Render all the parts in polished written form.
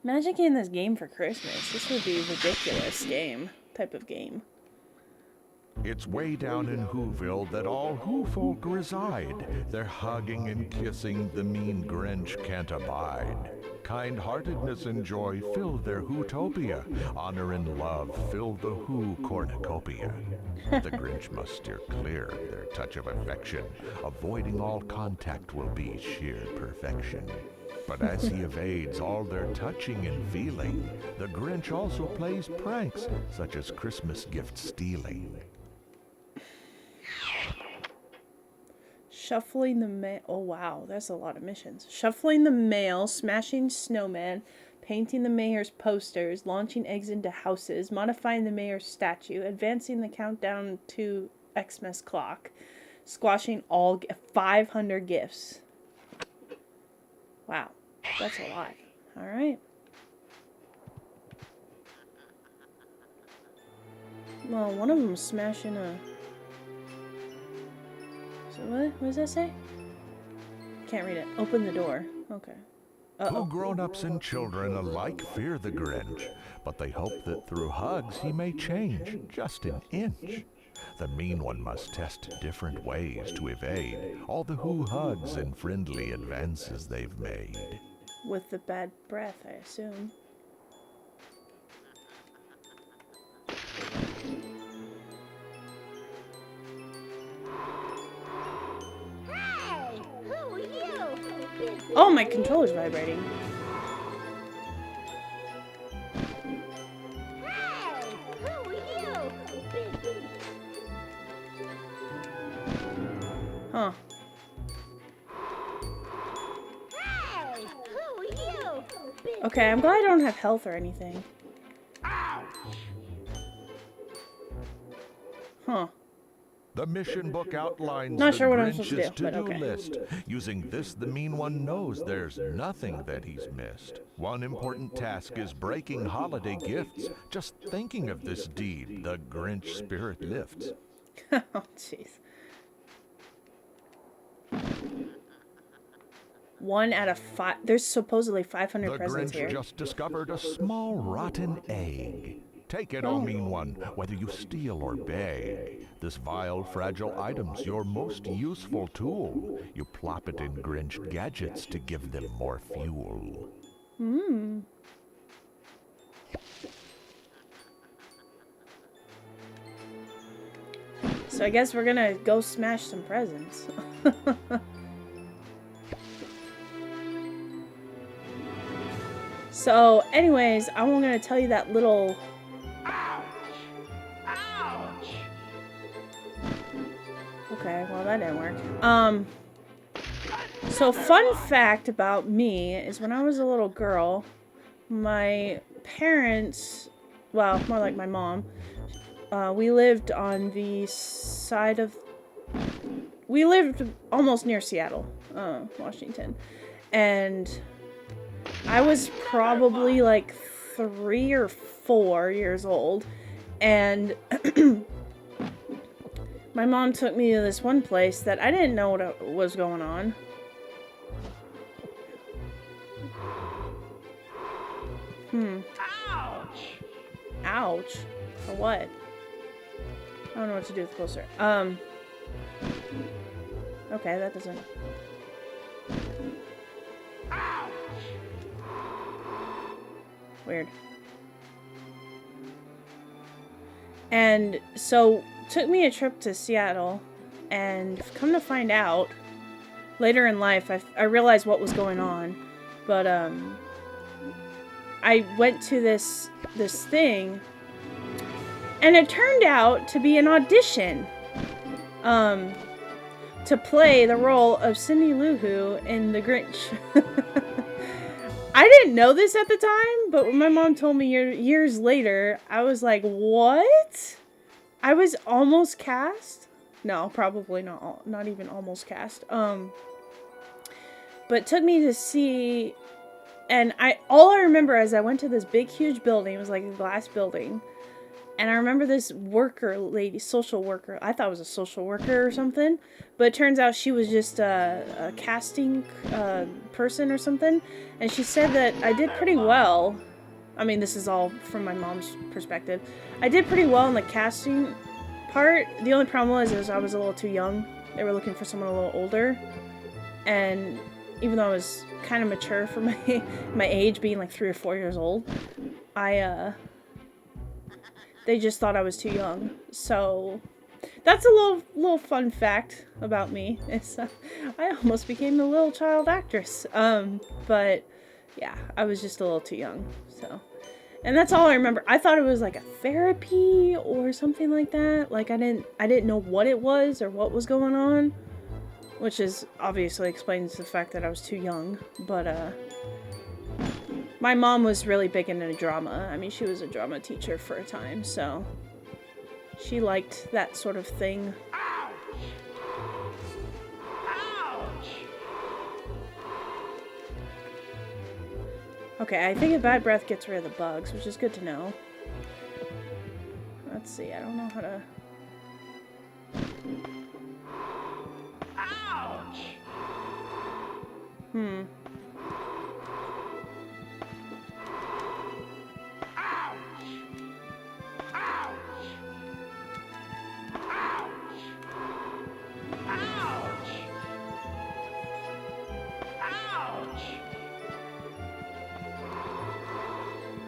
Imagine getting this game for Christmas. This would be a ridiculous type of game. It's way down in Whoville that all Who folk reside. They're hugging and kissing the mean Grinch can't abide. Kind-heartedness and joy fill their Whotopia. Honor and love fill the Who cornucopia. The Grinch must steer clear their touch of affection. Avoiding all contact will be sheer perfection. But as he evades all their touching and feeling, the Grinch also plays pranks, such as Christmas gift stealing. Shuffling the mail. Oh, wow. That's a lot of missions. Shuffling the mail, smashing snowman, painting the mayor's posters, launching eggs into houses, modifying the mayor's statue, advancing the countdown to Xmas clock, squashing all 500 gifts. Wow. That's a lot. All right. Well, one of them's smashing a... So what does that say? Can't read it. Open the door. Okay. Who grown-ups and children alike fear the Grinch, but they hope that through hugs he may change just an inch. The mean one must test different ways to evade all the Who hugs and friendly advances they've made. With the bad breath, I assume. Oh, my controller's vibrating. Huh. Okay, I'm glad I don't have health or anything. Huh. The mission book outlines Not the sure what I'm supposed to Grinch's do, but to-do okay. list. Using this, the mean one knows there's nothing that he's missed. One important task is breaking holiday gifts. Just thinking of this deed, the Grinch spirit lifts. Oh, jeez. 1 out of 5. There's supposedly 500 The presents Grinch here. just discovered a small rotten egg. Take it, oh mean one, whether you steal or beg. This vile, fragile item's your most useful tool. You plop it in Grinch gadgets to give them more fuel. Hmm. So I guess we're gonna go smash some presents. So, anyways, I'm gonna tell you that little... Okay, well that didn't work. So fun fact about me is when I was a little girl, my parents, well, more like my mom, we lived on the side of... We lived almost near Seattle, Washington. And I was probably like 3 or 4 years old. And my mom took me to this one place that I didn't know what was going on. Ouch! Ouch? For what? I don't know what to do with closer. Okay, that doesn't... Weird. And so, took me a trip to Seattle, and come to find out, later in life, I realized what was going on, but, I went to this thing, and it turned out to be an audition, to play the role of Cindy Lou Who in The Grinch. I didn't know this at the time, but when my mom told me years later, I was like, what? I was almost cast? No, probably not even almost cast. But it took me to see, and all I remember is I went to this big, huge building. It was like a glass building. And I remember this worker lady, social worker. I thought it was a social worker or something, but it turns out she was just a casting person or something. And she said that I did pretty well. I mean, this is all from my mom's perspective. I did pretty well in the casting part. The only problem was I was a little too young. They were looking for someone a little older. And even though I was kind of mature for my age, being like 3 or 4 years old, they just thought I was too young. So that's a little fun fact about me. It's I almost became a little child actress. But yeah, I was just a little too young. So, and that's all I remember. I thought it was like a therapy or something like that. Like I didn't know what it was or what was going on, which is obviously explains the fact that I was too young. But my mom was really big into drama. I mean, she was a drama teacher for a time, so she liked that sort of thing. Okay, I think a bad breath gets rid of the bugs, which is good to know. Let's see, I don't know how to...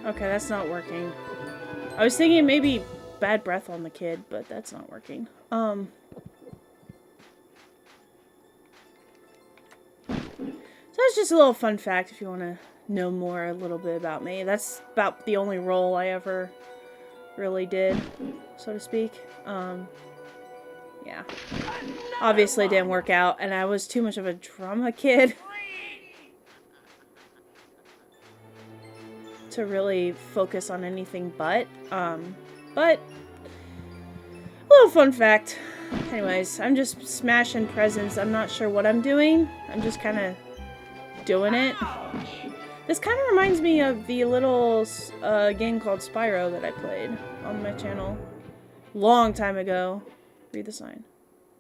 Okay, that's not working. I was thinking maybe bad breath on the kid, but that's not working. So that's just a little fun fact if you want to know more a little bit about me. That's about the only role I ever really did, so to speak. Yeah. Obviously it didn't work out, and I was too much of a drama kid to really focus on anything but a little fun fact. Anyways, I'm just smashing presents. I'm not sure what I'm doing. I'm just kind of doing it. This kind of reminds me of the little game called Spyro that I played on my channel long time ago. Read the sign.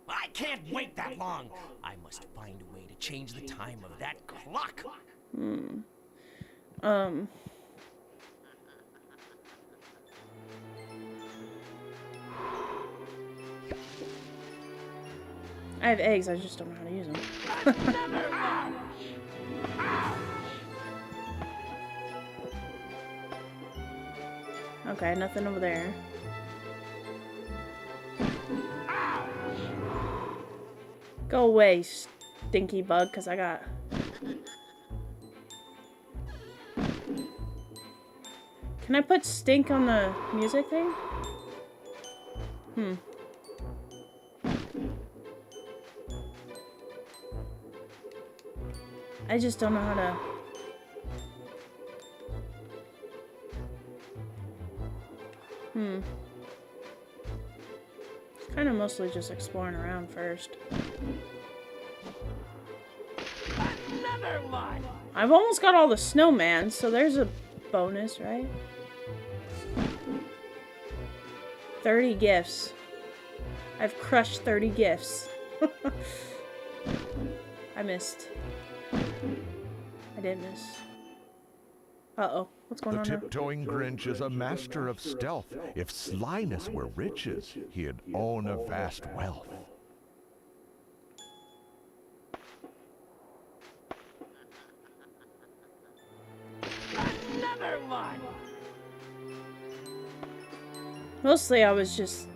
I can't wait that long. I must find a way to change the time of that clock. I have eggs, I just don't know how to use them. Okay, nothing over there. Go away, stinky bug, because I got... Can I put stink on the music thing? I just don't know how to... Kind of mostly just exploring around first. Another one. I've almost got all the snowman, so there's a bonus, right? 30 gifts. I've crushed 30 gifts. I missed. I did miss. Uh-oh. What's going The on now? tiptoeing Grinch is a master of stealth. If slyness were riches, he'd own a vast wealth. Another one. Mostly I was just...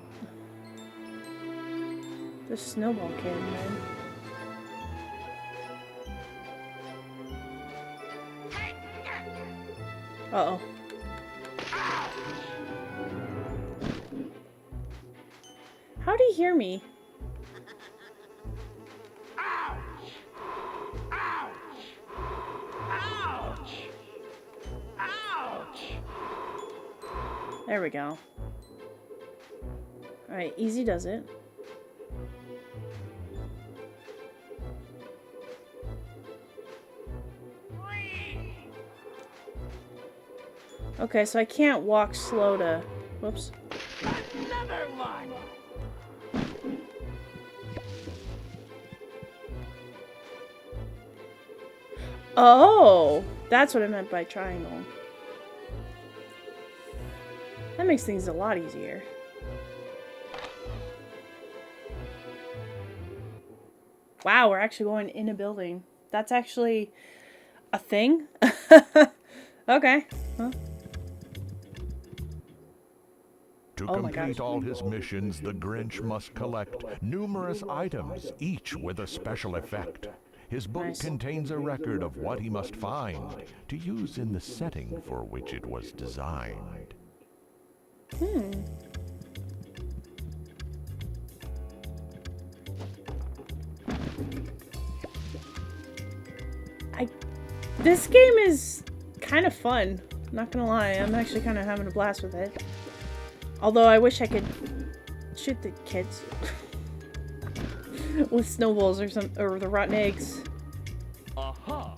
the snowball kid, man. Uh-oh. How'd he hear me? There we go. Alright, easy does it. Okay, so I can't walk slow to... Whoops. Oh, that's what I meant by triangle. That makes things a lot easier. Wow, we're actually going in a building. That's actually a thing? Okay. Huh? To Oh my complete gosh. all his missions, the Grinch must collect numerous items, each with a special effect. His book Nice. contains a record of what he must find to use in the setting for which it was designed. This game is kind of fun. Not gonna lie, I'm actually kind of having a blast with it. Although I wish I could shoot the kids with snowballs or the rotten eggs. Aha!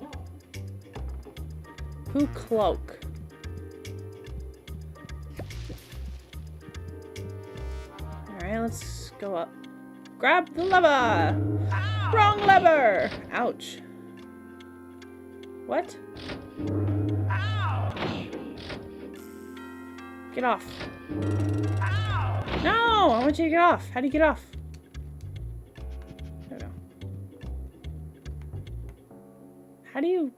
Who cloak? Alright, let's go up. Grab the lever! Wrong lever! Ouch. What? Get off. No! I want you to get off. How do you get off? There we go. How do you...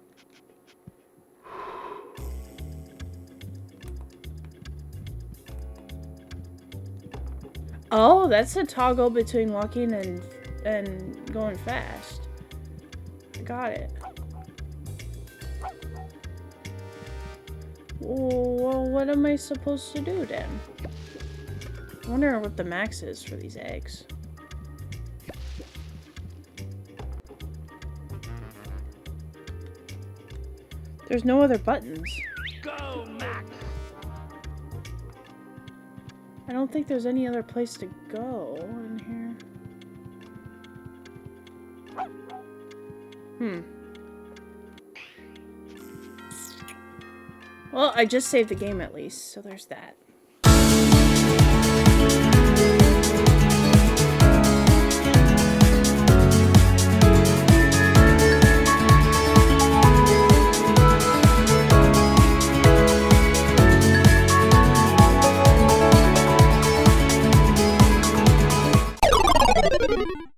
Oh, that's a toggle between walking and going fast. I got it. Well, what am I supposed to do then? I wonder what the max is for these eggs. There's no other buttons. Go, Max! I don't think there's any other place to go in here. Well, I just saved the game at least, so there's that.